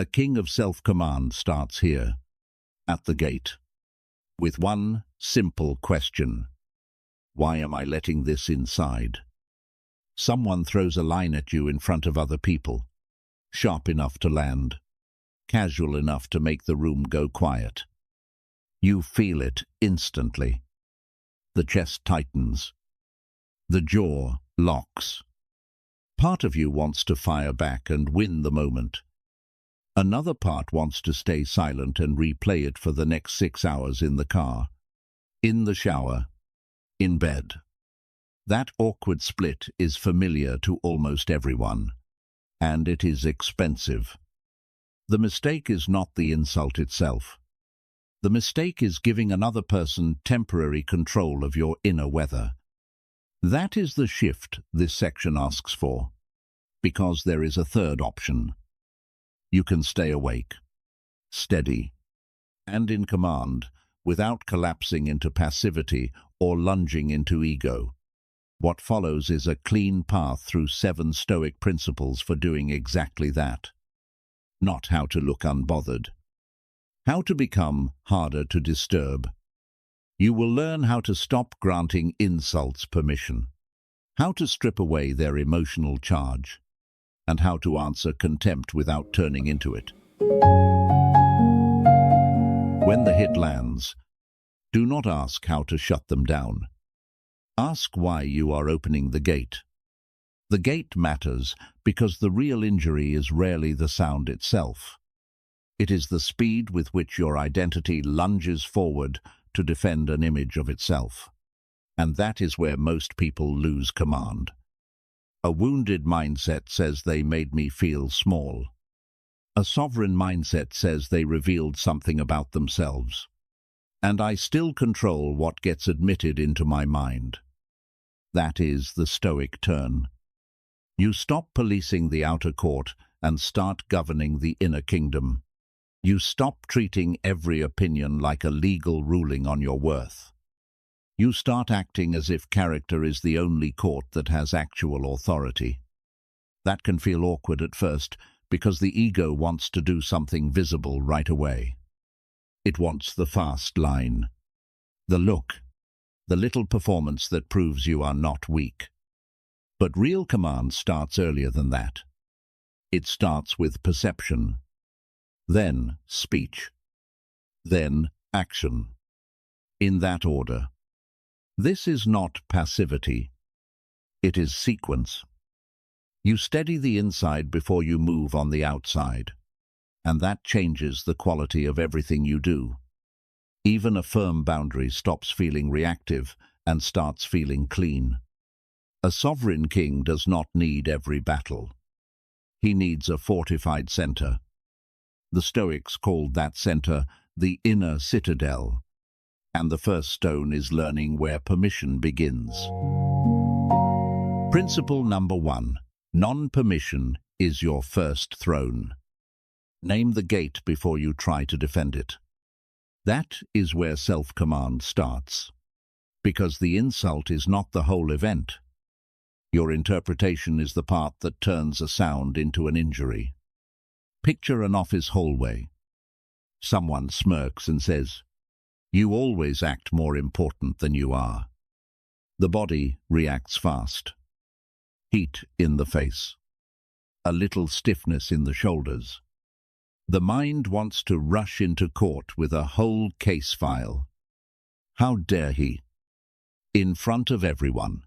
A king of self-command starts here, at the gate, with one simple question. Why am I letting this inside? Someone throws a line at you in front of other people, sharp enough to land, casual enough to make the room go quiet. You feel it instantly. The chest tightens. The jaw locks. Part of you wants to fire back and win the moment. Another part wants to stay silent and replay it for the next 6 hours in the car, in the shower, in bed. That awkward split is familiar to almost everyone, and it is expensive. The mistake is not the insult itself. The mistake is giving another person temporary control of your inner weather. That is the shift this section asks for, because there is a third option. You can stay awake, steady, and in command, without collapsing into passivity or lunging into ego. What follows is a clean path through 7 Stoic principles for doing exactly that. Not how to look unbothered. How to become harder to disturb. You will learn how to stop granting insults permission, how to strip away their emotional charge, and how to answer contempt without turning into it. When the hit lands, do not ask how to shut them down. Ask why you are opening the gate. The gate matters because the real injury is rarely the sound itself. It is the speed with which your identity lunges forward to defend an image of itself. And that is where most people lose command. A wounded mindset says they made me feel small. A sovereign mindset says they revealed something about themselves. And I still control what gets admitted into my mind. That is the Stoic turn. You stop policing the outer court and start governing the inner kingdom. You stop treating every opinion like a legal ruling on your worth. You start acting as if character is the only court that has actual authority. That can feel awkward at first because the ego wants to do something visible right away. It wants the fast line, the look, the little performance that proves you are not weak. But real command starts earlier than that. It starts with perception, then speech, then action. In that order. This is not passivity. It is sequence. You steady the inside before you move on the outside, and that changes the quality of everything you do. Even a firm boundary stops feeling reactive and starts feeling clean. A sovereign king does not need every battle. He needs a fortified center. The Stoics called that center the Inner Citadel, and the first stone is learning where permission begins. Principle number 1. Non-permission is your first throne. Name the gate before you try to defend it. That is where self-command starts, because the insult is not the whole event. Your interpretation is the part that turns a sound into an injury. Picture an office hallway. Someone smirks and says, "You always act more important than you are." The body reacts fast. Heat in the face. A little stiffness in the shoulders. The mind wants to rush into court with a whole case file. How dare he? In front of everyone.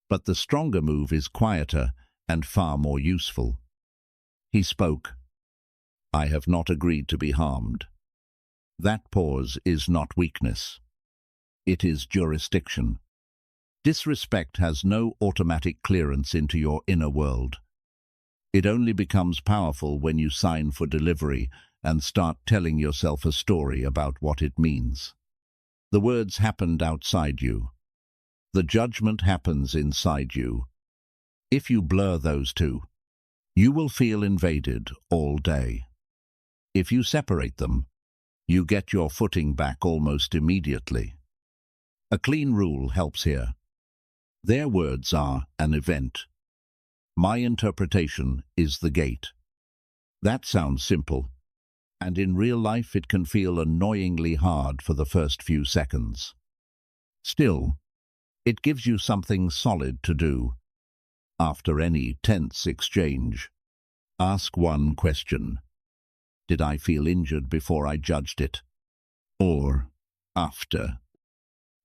But the stronger move is quieter and far more useful. He spoke. I have not agreed to be harmed. That pause is not weakness. It is jurisdiction. Disrespect has no automatic clearance into your inner world. It only becomes powerful when you sign for delivery and start telling yourself a story about what it means. The words happened outside you. The judgment happens inside you. If you blur those two, you will feel invaded all day. If you separate them, you get your footing back almost immediately. A clean rule helps here. Their words are an event. My interpretation is the gate. That sounds simple, and in real life it can feel annoyingly hard for the first few seconds. Still, it gives you something solid to do. After any tense exchange, ask one question. Did I feel injured before I judged it? Or after?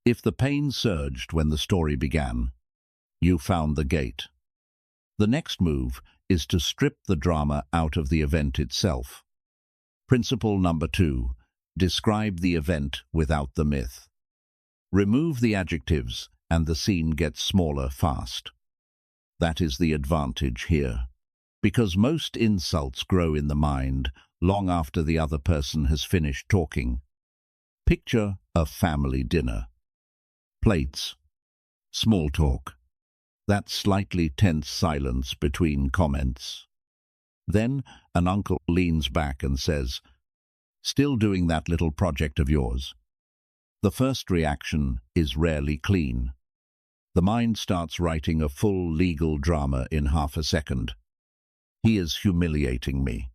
If the pain surged when the story began, you found the gate. The next move is to strip the drama out of the event itself. Principle number 2, describe the event without the myth. Remove the adjectives and the scene gets smaller fast. That is the advantage here, because most insults grow in the mind long after the other person has finished talking. Picture a family dinner. Plates, small talk, that slightly tense silence between comments. Then an uncle leans back and says, "Still doing that little project of yours?" The first reaction is rarely clean. The mind starts writing a full legal drama in half a second. He is humiliating me.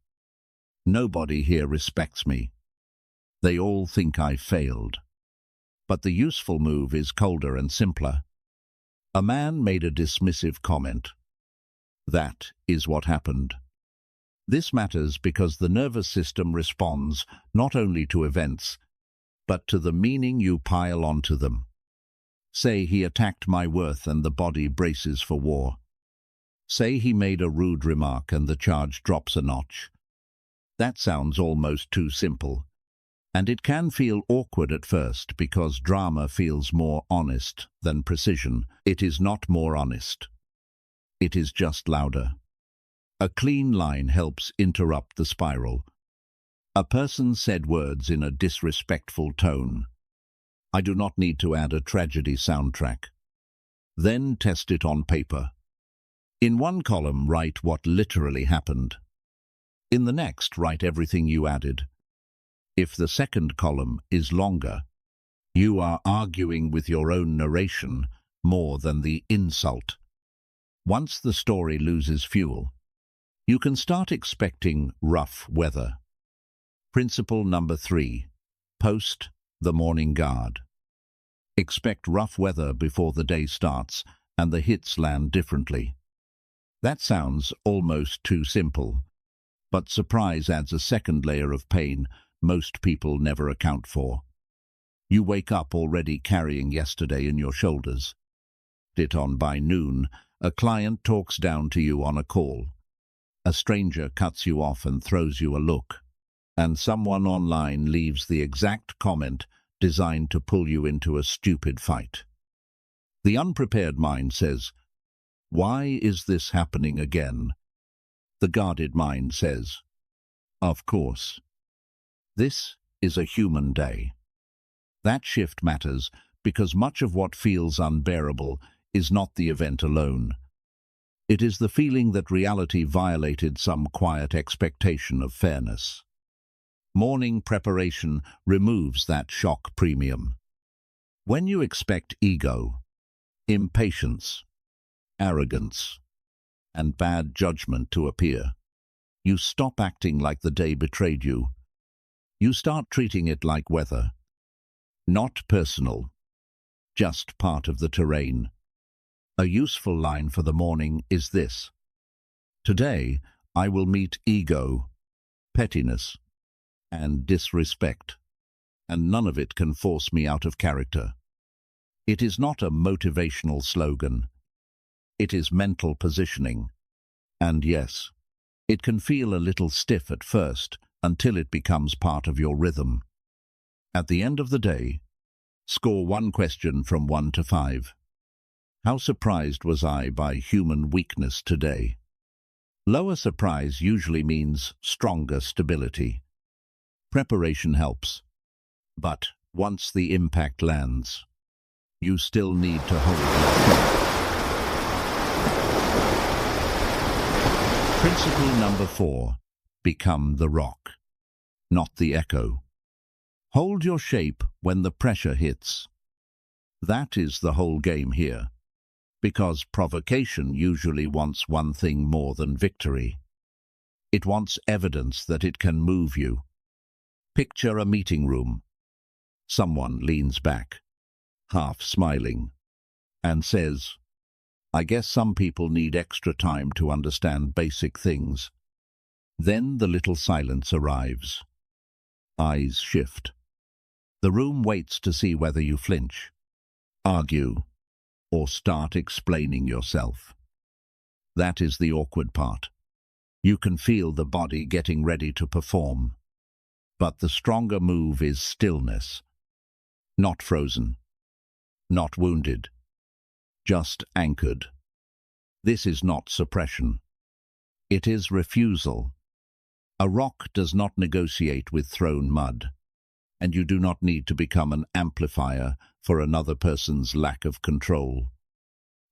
Nobody here respects me. They all think I failed. But the useful move is colder and simpler. A man made a dismissive comment. That is what happened. This matters because the nervous system responds not only to events, but to the meaning you pile onto them. Say he attacked my worth and the body braces for war. Say he made a rude remark and the charge drops a notch. That sounds almost too simple. And it can feel awkward at first because drama feels more honest than precision. It is not more honest. It is just louder. A clean line helps interrupt the spiral. A person said words in a disrespectful tone. I do not need to add a tragedy soundtrack. Then test it on paper. In one column, write what literally happened. In the next, write everything you added. If the second column is longer, you are arguing with your own narration more than the insult. Once the story loses fuel, you can start expecting rough weather. Principle number 3, post the morning guard. Expect rough weather before the day starts and the hits land differently. That sounds almost too simple, but surprise adds a second layer of pain most people never account for. You wake up already carrying yesterday in your shoulders. By noon, a client talks down to you on a call. A stranger cuts you off and throws you a look. And someone online leaves the exact comment designed to pull you into a stupid fight. The unprepared mind says, "Why is this happening again?" The guarded mind says, "Of course." This is a human day. That shift matters because much of what feels unbearable is not the event alone. It is the feeling that reality violated some quiet expectation of fairness. Morning preparation removes that shock premium. When you expect ego, impatience, arrogance, and bad judgment to appear, you stop acting like the day betrayed you. You start treating it like weather. Not personal, just part of the terrain. A useful line for the morning is this: "Today I will meet ego, pettiness, and disrespect, and none of it can force me out of character." It is not a motivational slogan. It is mental positioning. And yes, it can feel a little stiff at first until it becomes part of your rhythm. At the end of the day, score one question from 1 to 5. How surprised was I by human weakness today? Lower surprise usually means stronger stability. Preparation helps, but once the impact lands, you still need to hold your shot. Principle number 4, become the rock, not the echo. Hold your shape when the pressure hits. That is the whole game here, because provocation usually wants one thing more than victory. It wants evidence that it can move you. Picture a meeting room. Someone leans back, half smiling, and says, "I guess some people need extra time to understand basic things." Then the little silence arrives. Eyes shift. The room waits to see whether you flinch, argue, or start explaining yourself. That is the awkward part. You can feel the body getting ready to perform. But the stronger move is stillness. Not frozen, not wounded, just anchored. This is not suppression. It is refusal. A rock does not negotiate with thrown mud, and you do not need to become an amplifier for another person's lack of control.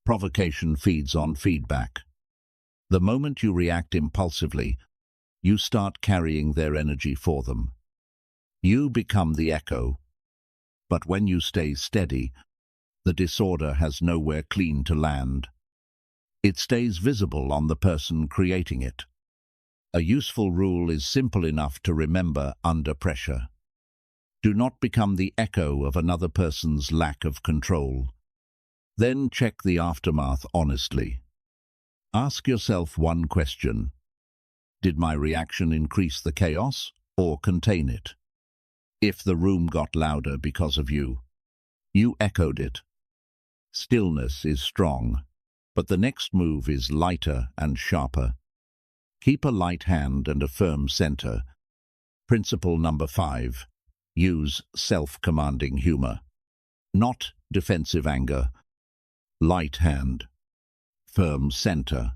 Provocation feeds on feedback. The moment you react impulsively, you start carrying their energy for them. You become the echo, but when you stay steady, the disorder has nowhere clean to land. It stays visible on the person creating it. A useful rule is simple enough to remember under pressure. Do not become the echo of another person's lack of control. Then check the aftermath honestly. Ask yourself one question. Did my reaction increase the chaos or contain it? If the room got louder because of you, you echoed it. Stillness is strong, but the next move is lighter and sharper. Keep a light hand and a firm center. Principle number 5. Use self-commanding humor. Not defensive anger. Light hand. Firm center.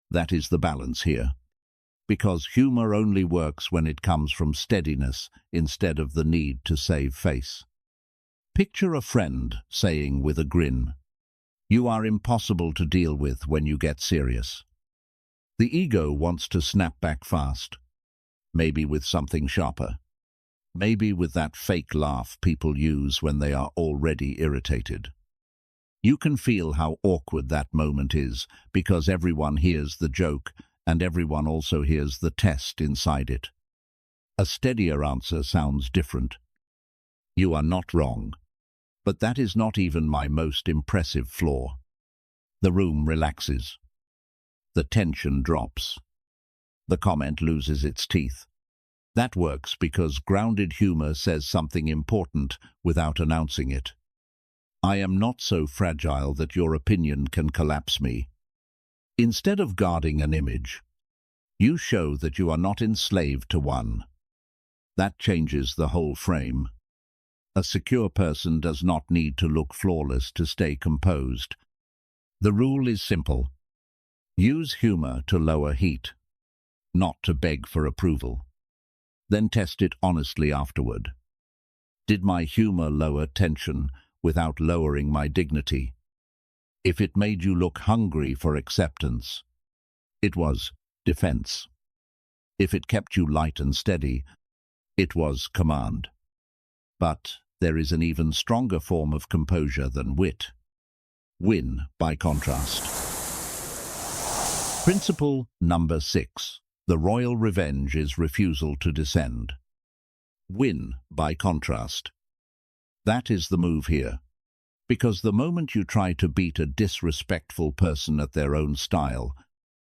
That is the balance here. Because humor only works when it comes from steadiness instead of the need to save face. Picture a friend saying with a grin, "You are impossible to deal with when you get serious." The ego wants to snap back fast, maybe with something sharper, maybe with that fake laugh people use when they are already irritated. You can feel how awkward that moment is because everyone hears the joke and everyone also hears the test inside it. A steadier answer sounds different. "You are not wrong, but that is not even my most impressive flaw." The room relaxes. The tension drops. The comment loses its teeth. That works because grounded humor says something important without announcing it. I am not so fragile that your opinion can collapse me. Instead of guarding an image, you show that you are not enslaved to one. That changes the whole frame. A secure person does not need to look flawless to stay composed. The rule is simple. Use humor to lower heat, not to beg for approval. Then test it honestly afterward. Did my humor lower tension without lowering my dignity? If it made you look hungry for acceptance, it was defense. If it kept you light and steady, it was command. But there is an even stronger form of composure than wit. Win, by contrast. Principle number 6. The royal revenge is refusal to descend. Win, by contrast. That is the move here. Because the moment you try to beat a disrespectful person at their own style,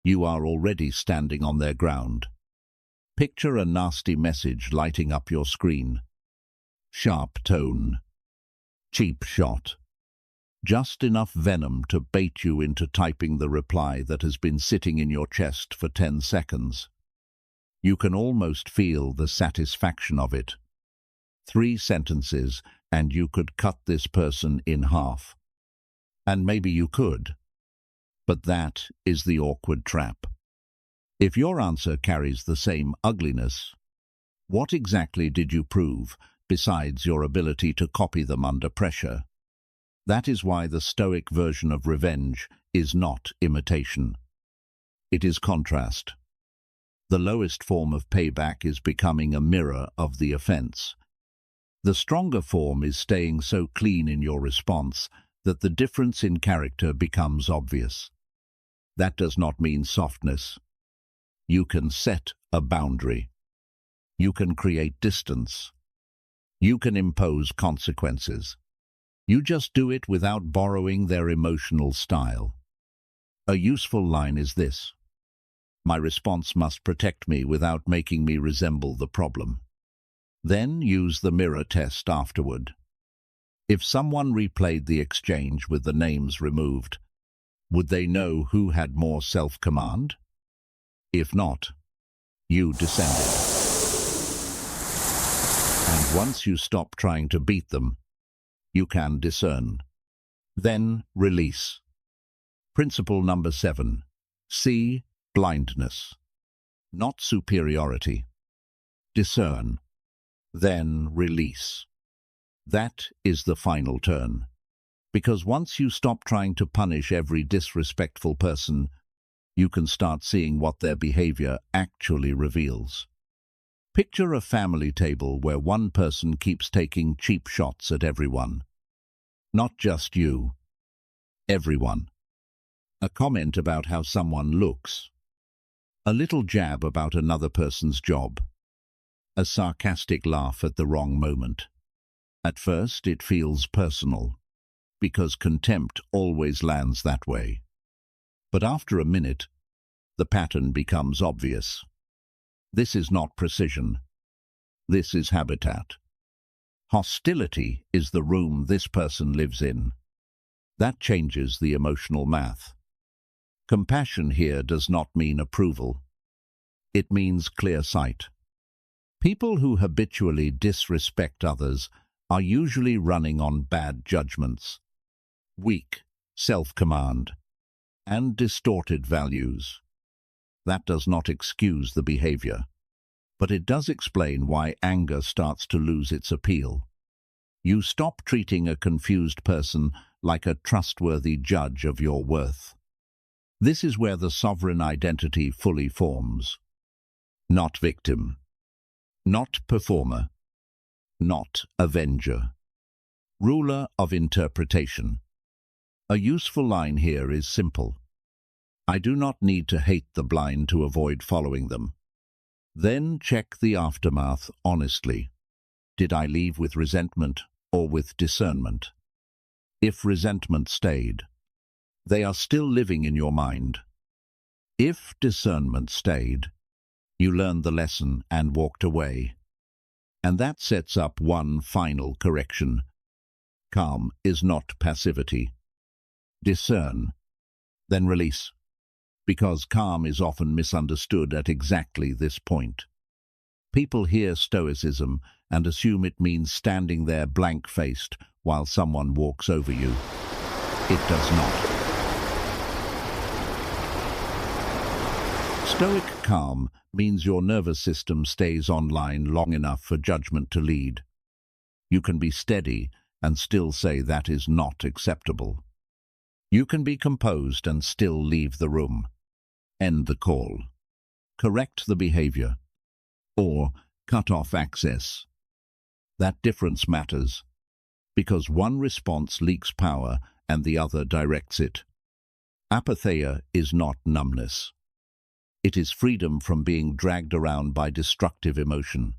you are already standing on their ground. Picture a nasty message lighting up your screen. Sharp tone. Cheap shot. Just enough venom to bait you into typing the reply that has been sitting in your chest for 10 seconds. You can almost feel the satisfaction of it. 3 sentences, and you could cut this person in half. And maybe you could. But that is the awkward trap. If your answer carries the same ugliness, what exactly did you prove besides your ability to copy them under pressure? That is why the Stoic version of revenge is not imitation. It is contrast. The lowest form of payback is becoming a mirror of the offense. The stronger form is staying so clean in your response that the difference in character becomes obvious. That does not mean softness. You can set a boundary. You can create distance. You can impose consequences. You just do it without borrowing their emotional style. A useful line is this: my response must protect me without making me resemble the problem. Then use the mirror test afterward. If someone replayed the exchange with the names removed, would they know who had more self-command? If not, you descended. And once you stop trying to beat them, you can discern. Then release. Principle number 7. See blindness, not superiority. Discern. Then release. That is the final turn. Because once you stop trying to punish every disrespectful person, you can start seeing what their behavior actually reveals. Picture a family table where one person keeps taking cheap shots at everyone. Not just you. Everyone. A comment about how someone looks. A little jab about another person's job. A sarcastic laugh at the wrong moment. At first, it feels personal, because contempt always lands that way. But after a minute, the pattern becomes obvious. This is not precision. This is habitat. Hostility is the room this person lives in. That changes the emotional math. Compassion here does not mean approval. It means clear sight. People who habitually disrespect others are usually running on bad judgments, weak self-command, and distorted values. That does not excuse the behavior, but it does explain why anger starts to lose its appeal. You stop treating a confused person like a trustworthy judge of your worth. This is where the sovereign identity fully forms. Not victim. Not performer. Not avenger. Ruler of interpretation. A useful line here is simple. I do not need to hate the blind to avoid following them. Then check the aftermath honestly. Did I leave with resentment or with discernment? If resentment stayed, they are still living in your mind. If discernment stayed, you learned the lesson and walked away. And that sets up one final correction. Calm is not passivity. Discern, then release. Because calm is often misunderstood at exactly this point. People hear Stoicism and assume it means standing there blank-faced while someone walks over you. It does not. Stoic calm means your nervous system stays online long enough for judgment to lead. You can be steady and still say that is not acceptable. You can be composed and still leave the room. End the call. Correct the behavior. Or cut off access. That difference matters, because one response leaks power and the other directs it. Apatheia is not numbness. It is freedom from being dragged around by destructive emotion.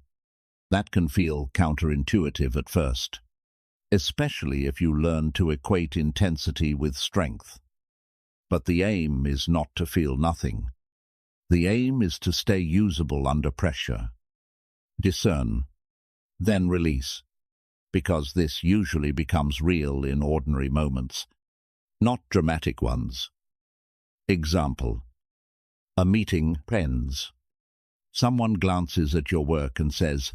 That can feel counterintuitive at first, especially if you learn to equate intensity with strength. But the aim is not to feel nothing. The aim is to stay usable under pressure. Discern, then release, because this usually becomes real in ordinary moments, not dramatic ones. Example. A meeting ends. Someone glances at your work and says,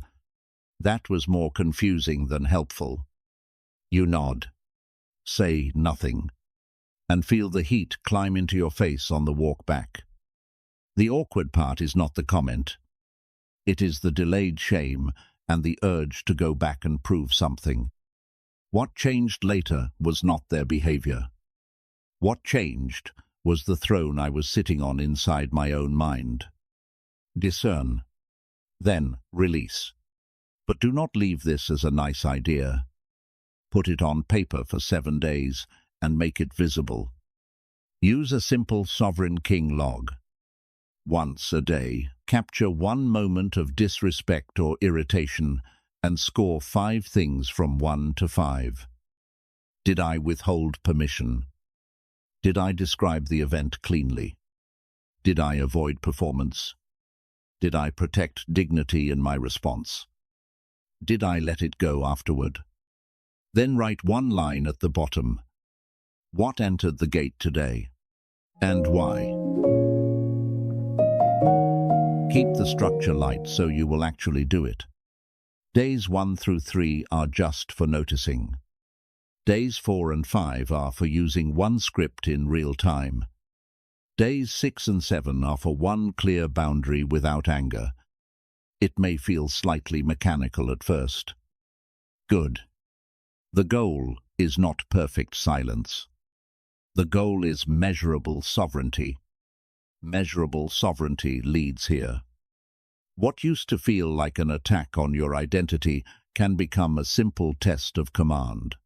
"That was more confusing than helpful." You nod, say nothing, and feel the heat climb into your face on the walk back. The awkward part is not the comment. It is the delayed shame and the urge to go back and prove something. What changed later was not their behavior. What changed was the throne I was sitting on inside my own mind. Discern, then release. But do not leave this as a nice idea. Put it on paper for 7 days and make it visible. Use a simple sovereign king log. Once a day, capture one moment of disrespect or irritation and score 5 things from 1 to 5. Did I withhold permission? Did I describe the event cleanly? Did I avoid performance? Did I protect dignity in my response? Did I let it go afterward? Then write one line at the bottom. What entered the gate today? And why? Keep the structure light so you will actually do it. Days 1 through 3 are just for noticing. Days 4 and 5 are for using one script in real time. Days 6 and 7 are for one clear boundary without anger. It may feel slightly mechanical at first. Good. The goal is not perfect silence. The goal is measurable sovereignty. Measurable sovereignty leads here. What used to feel like an attack on your identity can become a simple test of command.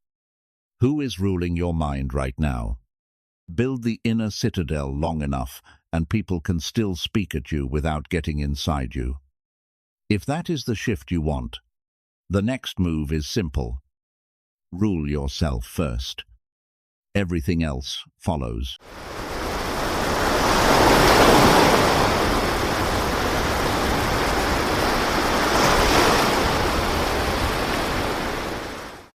Who is ruling your mind right now? Build the inner citadel long enough, and people can still speak at you without getting inside you. If that is the shift you want, the next move is simple. Rule yourself first. Everything else follows.